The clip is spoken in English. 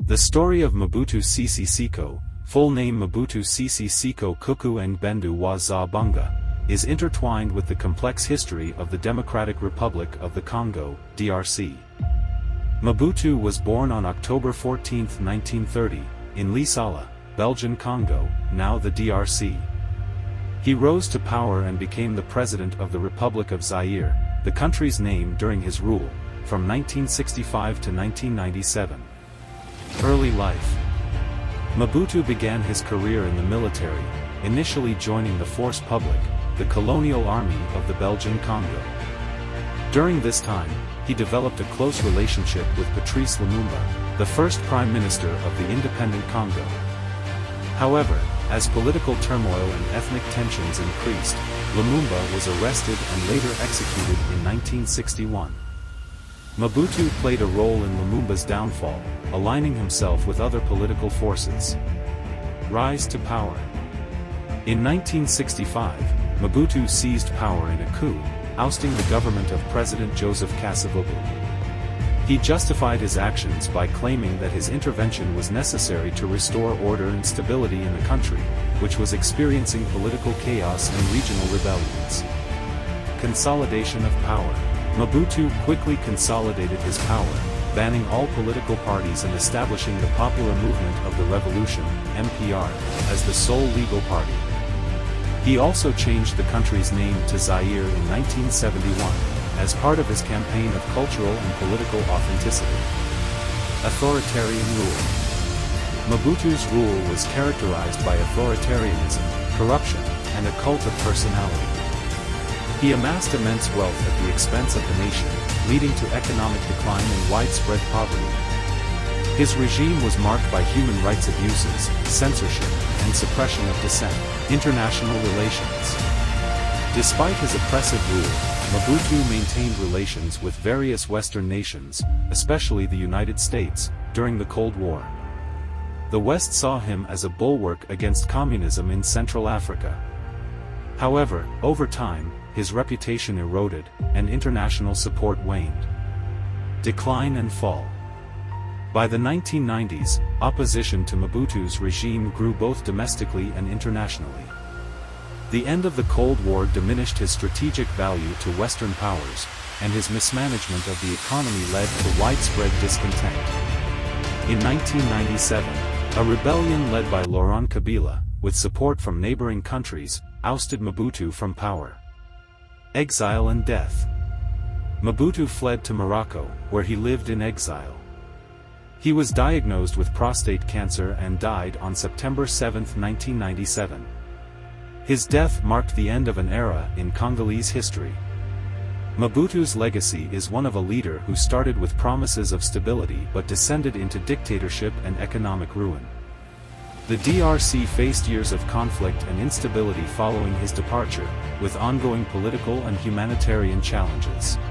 The story of Mobutu Sese Seko, full name Mobutu Sese Seko Kuku and Ngbendu wa Za Banga, is intertwined with the complex history of the Democratic Republic of the Congo, DRC. Mobutu was born on October 14, 1930, in Lisala, Belgian Congo, now the DRC. He rose to power and became the president of the Republic of Zaire, the country's name during his rule, from 1965 to 1997. Early life. Mobutu began his career in the military, initially joining the Force Publique, the colonial army of the Belgian Congo. During this time, he developed a close relationship with Patrice Lumumba, the first prime minister of the independent Congo. However, as political turmoil and ethnic tensions increased, Lumumba was arrested and later executed in 1961. Mobutu played a role in Lumumba's downfall, aligning himself with other political forces. Rise to power. In 1965, Mobutu seized power in a coup, ousting the government of President Joseph Kasavubu. He justified his actions by claiming that his intervention was necessary to restore order and stability in the country, which was experiencing political chaos and regional rebellions. Consolidation of power. Mobutu quickly consolidated his power, banning all political parties and establishing the Popular Movement of the Revolution, MPR, as the sole legal party. He also changed the country's name to Zaire in 1971, as part of his campaign of cultural and political authenticity. Authoritarian rule. Mobutu's rule was characterized by authoritarianism, corruption, and a cult of personality. He amassed immense wealth at the expense of the nation, leading to economic decline and widespread poverty. His regime was marked by human rights abuses, censorship, and suppression of dissent. International relations. Despite his oppressive rule, Mobutu maintained relations with various Western nations, especially the United States, during the Cold War. The West saw him as a bulwark against communism in Central Africa. However, over time, his reputation eroded, and international support waned. Decline and fall. By the 1990s, opposition to Mobutu's regime grew both domestically and internationally. The end of the Cold War diminished his strategic value to Western powers, and his mismanagement of the economy led to widespread discontent. In 1997, a rebellion led by Laurent Kabila, with support from neighboring countries, ousted Mobutu from power. Exile and death. Mobutu fled to Morocco, where he lived in exile. He was diagnosed with prostate cancer and died on September 7, 1997. His death marked the end of an era in Congolese history. Mobutu's legacy is one of a leader who started with promises of stability but descended into dictatorship and economic ruin. The DRC faced years of conflict and instability following his departure, with ongoing political and humanitarian challenges.